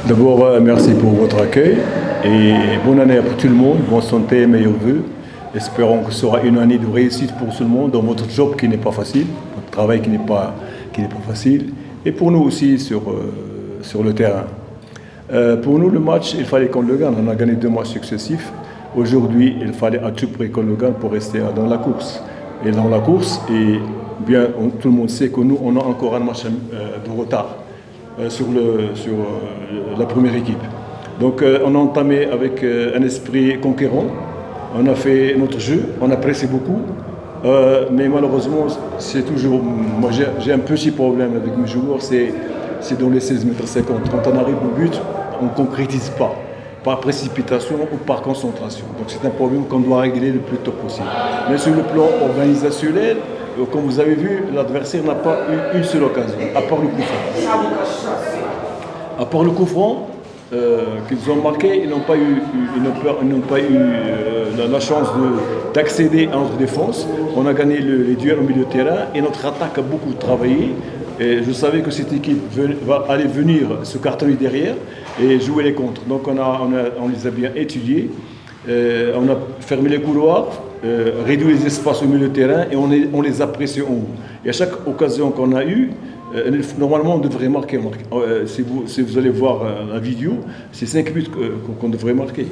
D'abord, merci pour votre accueil et bonne année à tout le monde, bonne santé, meilleurs vœux. Espérons que ce sera une année de réussite pour tout le monde dans votre job qui n'est pas facile, votre travail qui n'est pas facile, et pour nous aussi sur le terrain. Pour nous, le match, il fallait qu'on le gagne. On a gagné 2 matchs successifs. Aujourd'hui, il fallait à tout prix qu'on le gagne pour rester dans la course. Et dans la course, tout le monde sait que nous, on a encore un match de retard sur la première équipe. Donc on a entamé avec un esprit conquérant, on a fait notre jeu, on a pressé beaucoup, mais malheureusement c'est toujours, moi j'ai un petit problème avec mes joueurs, c'est dans les 16,50 m. Quand on arrive au but, on ne concrétise pas, par précipitation ou par concentration. Donc c'est un problème qu'on doit régler le plus tôt possible. Mais sur le plan organisationnel, comme vous avez vu, l'adversaire n'a pas eu une seule occasion, à part le coup franc. À part le coup franc qu'ils ont marqué, ils n'ont pas eu la chance d'accéder à notre défense. On a gagné les duels au milieu de terrain et notre attaque a beaucoup travaillé. Et je savais que cette équipe allait venir se cartonner derrière et jouer les contres. Donc on les a bien étudiés. On a fermé les couloirs, réduit les espaces au milieu de terrain et on les a pressés en haut. Et à chaque occasion qu'on a eue, normalement on devrait marquer. Si vous allez voir la vidéo, c'est 5 buts qu'on devrait marquer.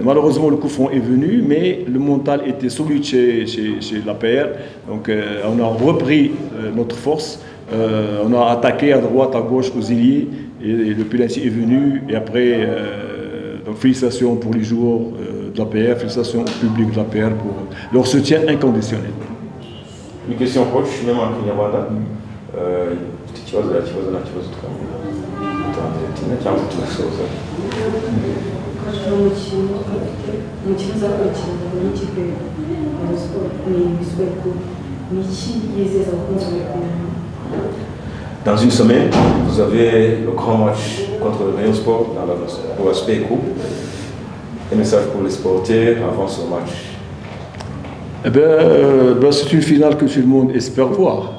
Malheureusement le coup franc est venu, mais le mental était solide chez l'APR. Donc on a repris notre force. On a attaqué à droite, à gauche, aux ailiers, et le penalty est venu. Et après, donc félicitations pour les joueurs de l'APR, félicitations au public de l'APR pour leur soutien inconditionnel. Une question coach, même en Kinyarwanda. Dans une semaine, vous avez le grand match contre le Rayon Sport pour la Super Coupe. Un message pour les sportifs avant ce match? C'est une finale que tout le monde espère voir.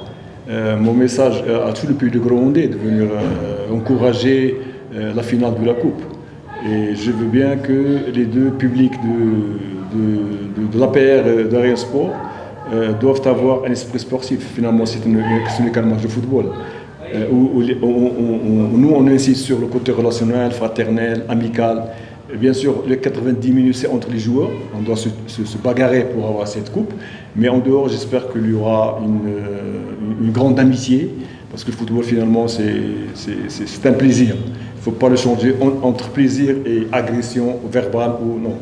Mon message à tout le pays de Grondé de venir encourager la finale de la Coupe. Et je veux bien que les deux publics de l'APR et de Rayon Sport doivent avoir un esprit sportif. Finalement, ce n'est qu'un match de football. Nous, on insiste sur le côté relationnel, fraternel, amical. Et bien sûr, les 90 minutes, c'est entre les joueurs. On doit se bagarrer pour avoir cette coupe. Mais en dehors, j'espère qu'il y aura une grande amitié. Parce que le football, finalement, c'est un plaisir. Il ne faut pas le changer entre plaisir et agression verbale ou non.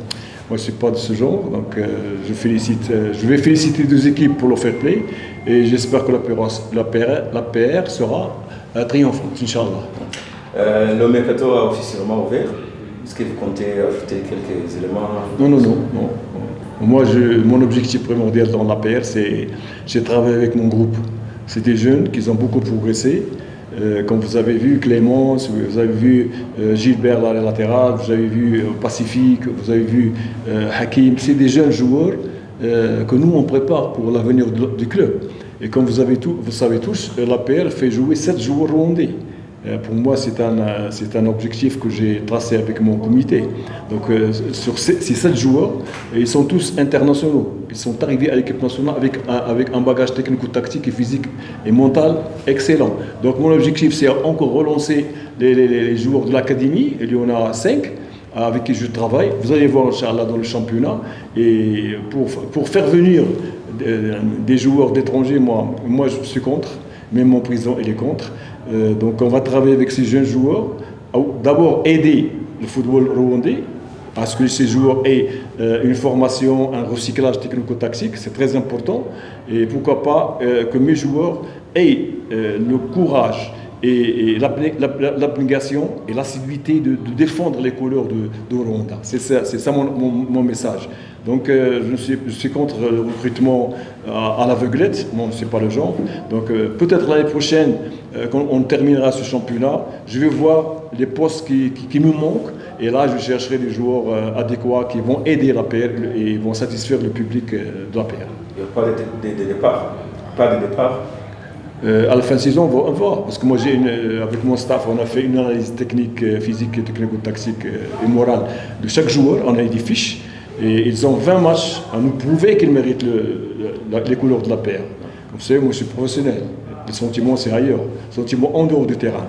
Moi, je ne suis pas de ce genre. Donc, je vais féliciter les deux équipes pour le fair play. Et j'espère que l'APR sera triomphante, Inch'Allah. Le mercato a officiellement ouvert. Est-ce que vous comptez ajouter quelques éléments? Non. Moi, mon objectif primordial dans l'APR, c'est j'ai travaillé avec mon groupe. C'est des jeunes qui ont beaucoup progressé. Comme vous avez vu, Clémence, vous avez vu Gilbert, l'arrière latéral, vous avez vu Pacifique, vous avez vu Hakim. C'est des jeunes joueurs que nous, on prépare pour l'avenir du club. Et comme vous savez tous, l'APR fait jouer 7 joueurs rwandais. Pour moi, c'est un objectif que j'ai tracé avec mon comité. Donc, sur ces 7 joueurs, ils sont tous internationaux. Ils sont arrivés à l'équipe nationale avec un bagage technico-tactique et physique et mental excellent. Donc, mon objectif, c'est encore relancer les joueurs de l'académie. Il y en a 5 avec qui je travaille. Vous allez voir, Inch'Allah, dans le championnat. Et pour faire venir des joueurs d'étrangers, moi, je suis contre. Même mon président, il est contre. Donc on va travailler avec ces jeunes joueurs. D'abord aider le football rwandais à ce que ces joueurs aient une formation, un recyclage technico-tactique, c'est très important. Et pourquoi pas que mes joueurs aient le courage et l'abnégation et l'assiduité de défendre les couleurs de Rwanda. C'est ça mon message. Donc je suis contre le recrutement à l'aveuglette, moi c'est pas le genre. Donc peut-être l'année prochaine, quand on terminera ce championnat, je vais voir les postes qui me manquent et là je chercherai des joueurs adéquats qui vont aider l'APR et vont satisfaire le public de l'APR. Il n'y a pas de départ. Pas de départ. À la fin de saison, on va voir. Parce que moi, avec mon staff, on a fait une analyse technique, physique, technico-tactique et morale de chaque joueur. On a eu des fiches. Et ils ont 20 matchs à nous prouver qu'ils méritent les couleurs de la paire. Vous savez, moi, je suis professionnel. Les sentiments, c'est ailleurs. Les sentiments en dehors du terrain.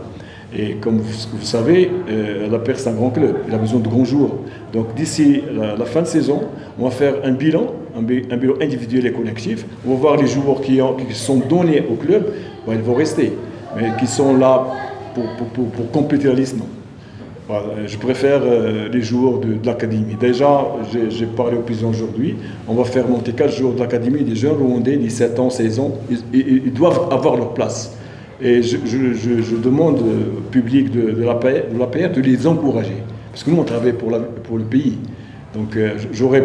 Et comme vous savez, la paire, c'est un grand club. Il a besoin de grands joueurs. Donc, d'ici la fin de saison, on va faire un bilan individuel et collectif. On va voir les joueurs qui sont donnés au club. Bon, ils vont rester. Mais qui sont là pour compléter la liste, non. Voilà, je préfère les joueurs de l'académie. Déjà, j'ai parlé au président aujourd'hui, on va faire monter 4 joueurs de l'académie, des jeunes Rwandais, 17 ans, 16 ans. Ils doivent avoir leur place. Et je demande au public de l'APR de les encourager. Parce que nous, on travaille pour le pays. Donc, j'aurais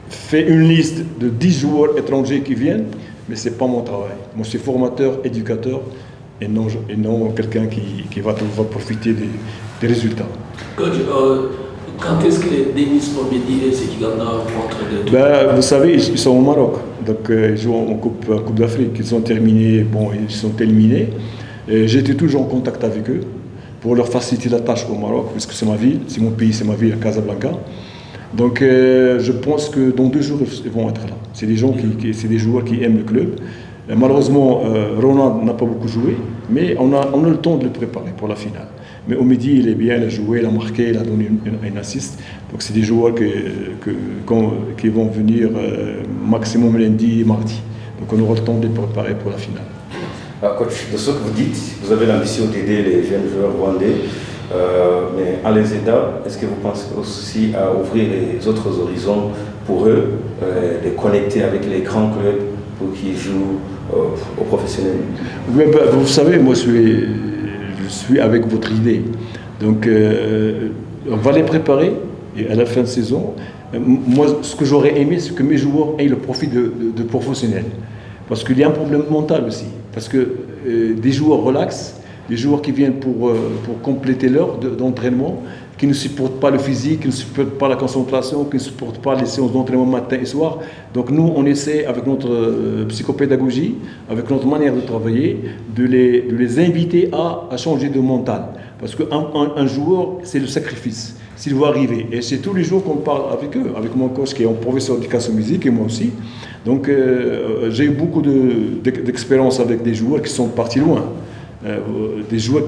fait une liste de 10 joueurs étrangers qui viennent, mais ce n'est pas mon travail. Moi, je suis formateur, éducateur, et non quelqu'un qui va profiter des résultats. Coach, quand est-ce que Denis Pomedi et Sekiganda rentrent vous savez, ils sont au Maroc. Donc, ils jouent en Coupe d'Afrique. Ils sont éliminés. J'étais toujours en contact avec eux pour leur faciliter la tâche au Maroc, parce que c'est ma ville, c'est mon pays, c'est ma ville, à Casablanca. Donc, je pense que dans 2 jours, ils vont être là. C'est des joueurs qui aiment le club. Malheureusement, Ronald n'a pas beaucoup joué, mais on a le temps de le préparer pour la finale. Mais au midi, il est bien, il a joué, il a marqué, il a donné une assist. Donc c'est des joueurs qui vont venir maximum lundi et mardi. Donc on aura le temps de les préparer pour la finale. Coach, de ce que vous dites, vous avez l'ambition d'aider les jeunes joueurs rwandais, mais en les aidant, est-ce que vous pensez aussi à ouvrir les autres horizons pour eux, les connecter avec les grands clubs pour qu'ils jouent au professionnel? Oui, vous savez, moi je suis avec votre idée. Donc on va les préparer et à la fin de saison, moi ce que j'aurais aimé, c'est que mes joueurs aient le profil de professionnels. Parce qu'il y a un problème mental aussi. Parce que des joueurs relax, des joueurs qui viennent pour compléter l'heure d'entraînement, qui ne supportent pas le physique, qui ne supportent pas la concentration, qui ne supportent pas les séances d'entraînement matin et soir. Donc nous, on essaie, avec notre psychopédagogie, avec notre manière de travailler, de les inviter à changer de mental. Parce qu'un joueur, c'est le sacrifice, s'il va arriver. Et c'est tous les jours qu'on parle avec eux, avec mon coach qui est en professeur d'éducation musique et moi aussi. Donc j'ai eu beaucoup d'expérience avec des joueurs qui sont partis loin. Des joueurs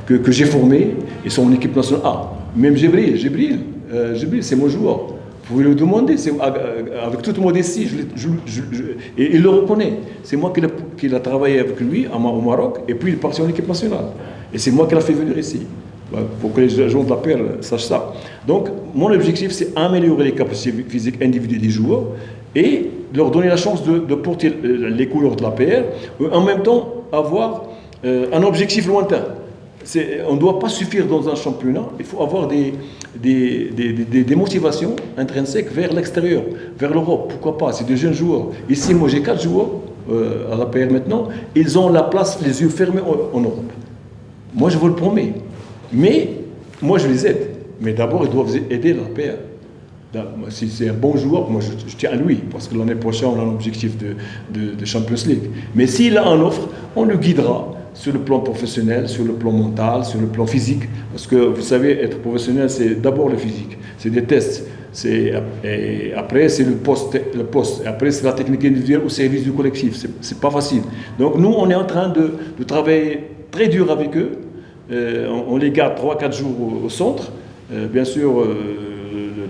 que j'ai formés, ils sont en équipe nationale A. Même Jibril, c'est mon joueur. Vous pouvez le demander, avec toute modestie, et il le reconnaît. C'est moi qui l'ai travaillé avec lui au Maroc, et puis il est parti en équipe nationale. Et c'est moi qui l'ai fait venir ici, pour que les gens de la Perle sachent ça. Donc, mon objectif, c'est améliorer les capacités physiques individuelles des joueurs, et leur donner la chance de porter les couleurs de la PR, en même temps avoir un objectif lointain. On ne doit pas suffire dans un championnat, il faut avoir des motivations intrinsèques vers l'extérieur, vers l'Europe, pourquoi pas, c'est des jeunes joueurs. Ici, moi j'ai 4 joueurs à la PR maintenant, ils ont la place, les yeux fermés en Europe. Moi je vous le promets, mais moi je les aide, mais d'abord ils doivent aider la PR. Si c'est un bon joueur, moi je tiens à lui, parce que l'année prochaine on a un objectif de Champions League. Mais s'il a une offre, on le guidera sur le plan professionnel, sur le plan mental, sur le plan physique. Parce que vous savez, être professionnel, c'est d'abord le physique, c'est des tests. Et après, c'est le poste. Et après, c'est la technique individuelle au service du collectif. C'est pas facile. Donc nous, on est en train de travailler très dur avec eux. On les garde 3-4 jours au centre. Bien sûr,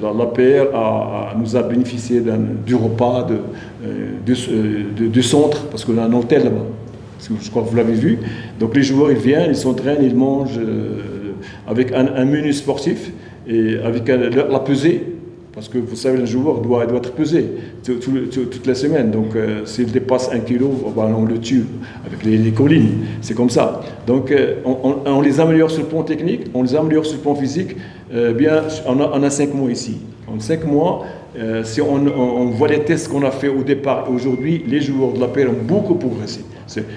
l'APR nous a bénéficié du repas, du centre, parce qu'on a un hôtel là-bas. Je crois que vous l'avez vu. Donc les joueurs, ils viennent, ils s'entraînent, ils mangent avec un menu sportif et avec la pesée. Parce que vous savez, le joueur doit être pesé toutes les semaines. Donc s'il dépasse 1 kilo, on le tue avec les collines. C'est comme ça. Donc on les améliore sur le plan technique, on les améliore sur le plan physique. On a 5 mois ici. En 5 mois, si on voit les tests qu'on a fait au départ et aujourd'hui, les joueurs de la paire ont beaucoup progressé.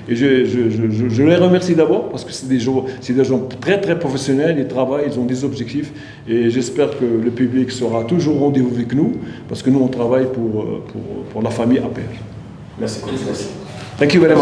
Et je les remercie d'abord parce que c'est des gens très très professionnels, ils travaillent, ils ont des objectifs et j'espère que le public sera toujours au rendez-vous avec nous parce que nous on travaille pour la famille APR. Merci beaucoup. Merci. Thank you very much.